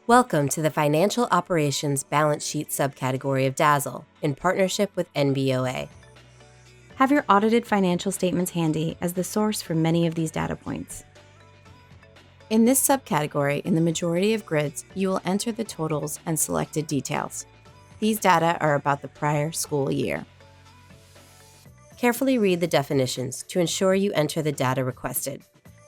Welcome to the Financial Operations Balance Sheet subcategory of DASL in partnership with NBOA. Have your audited financial statements handy as the source for many of these data points. In this subcategory, in the majority of grids, you will enter the totals and selected details. These data are about the prior school year. Carefully read the definitions to ensure you enter the data requested.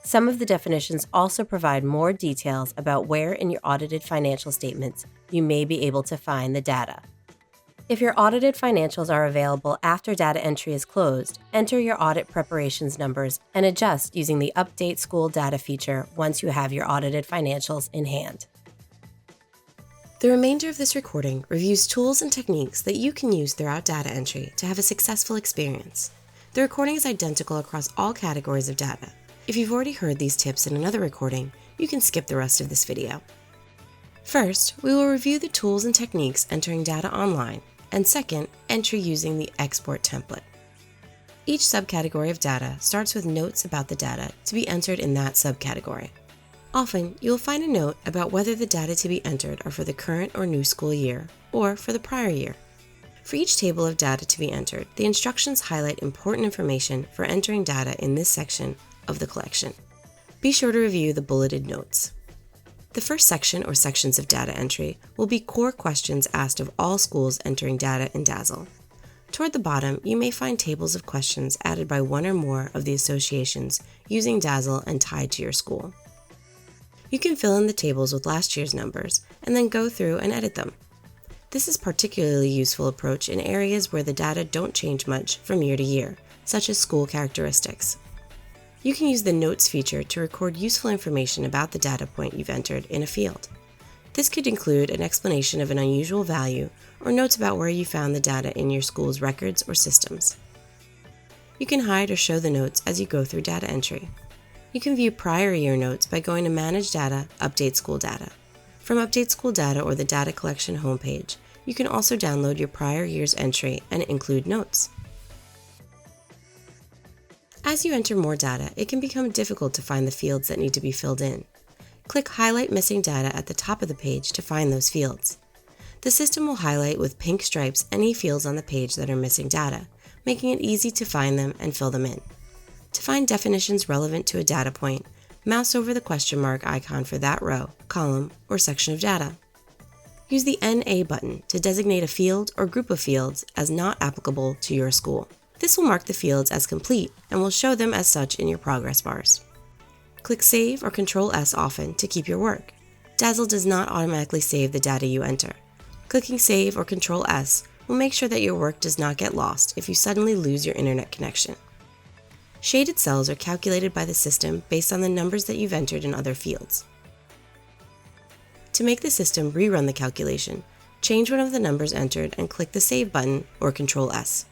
Some of the definitions also provide more details about where in your audited financial statements you may be able to find the data. If your audited financials are available after data entry is closed, enter your audit preparations numbers and adjust using the Update School Data feature once you have your audited financials in hand. The remainder of this recording reviews tools and techniques that you can use throughout data entry to have a successful experience. The recording is identical across all categories of data. If you've already heard these tips in another recording, you can skip the rest of this video. First, we will review the tools and techniques entering data online, and second, entry using the export template. Each subcategory of data starts with notes about the data to be entered in that subcategory. Often, you'll find a note about whether the data to be entered are for the current or new school year, or for the prior year. For each table of data to be entered, the instructions highlight important information for entering data in this section of the collection. Be sure to review the bulleted notes. The first section or sections of data entry will be core questions asked of all schools entering data in DASL. Toward the bottom, you may find tables of questions added by one or more of the associations using DASL and tied to your school. You can fill in the tables with last year's numbers and then go through and edit them. This is a particularly useful approach in areas where the data don't change much from year to year, such as school characteristics. You can use the Notes feature to record useful information about the data point you've entered in a field. This could include an explanation of an unusual value or notes about where you found the data in your school's records or systems. You can hide or show the notes as you go through data entry. You can view prior year notes by going to Manage Data, Update School Data. From Update School Data or the Data Collection homepage, you can also download your prior year's entry and include notes. As you enter more data, it can become difficult to find the fields that need to be filled in. Click Highlight Missing Data at the top of the page to find those fields. The system will highlight with pink stripes any fields on the page that are missing data, making it easy to find them and fill them in. To find definitions relevant to a data point, mouse over the question mark icon for that row, column, or section of data. Use the NA button to designate a field or group of fields as not applicable to your school. This will mark the fields as complete and will show them as such in your progress bars. Click Save or Ctrl+S often to keep your work. DASL does not automatically save the data you enter. Clicking Save or Ctrl+S will make sure that your work does not get lost if you suddenly lose your internet connection. Shaded cells are calculated by the system based on the numbers that you've entered in other fields. To make the system rerun the calculation, change one of the numbers entered and click the Save button or Ctrl+S.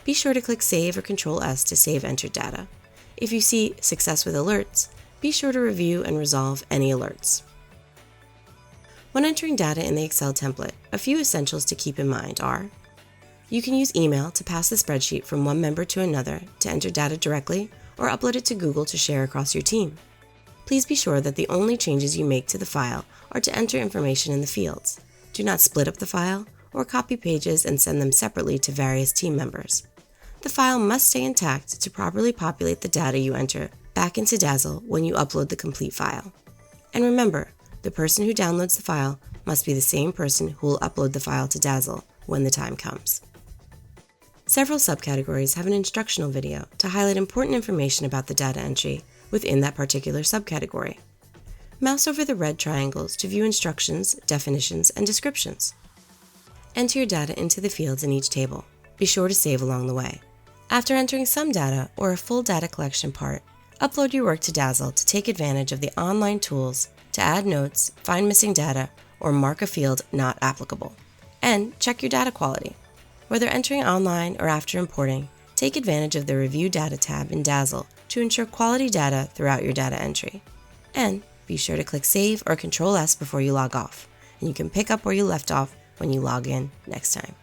Be sure to click Save or Ctrl+S to save entered data. If you see Success with Alerts, be sure to review and resolve any alerts. When entering data in the Excel template, a few essentials to keep in mind are: you can use email to pass the spreadsheet from one member to another to enter data directly or upload it to Google to share across your team. Please be sure that the only changes you make to the file are to enter information in the fields. Do not split up the file or copy pages and send them separately to various team members. The file must stay intact to properly populate the data you enter back into DASL when you upload the complete file. And remember, the person who downloads the file must be the same person who will upload the file to DASL when the time comes. Several subcategories have an instructional video to highlight important information about the data entry within that particular subcategory. Mouse over the red triangles to view instructions, definitions, and descriptions. Enter your data into the fields in each table. Be sure to save along the way. After entering some data or a full data collection part, upload your work to DASL to take advantage of the online tools to add notes, find missing data, or mark a field not applicable. And check your data quality. Whether entering online or after importing, take advantage of the Review Data tab in DASL to ensure quality data throughout your data entry. And be sure to click Save or Ctrl+S before you log off, and you can pick up where you left off when you log in next time.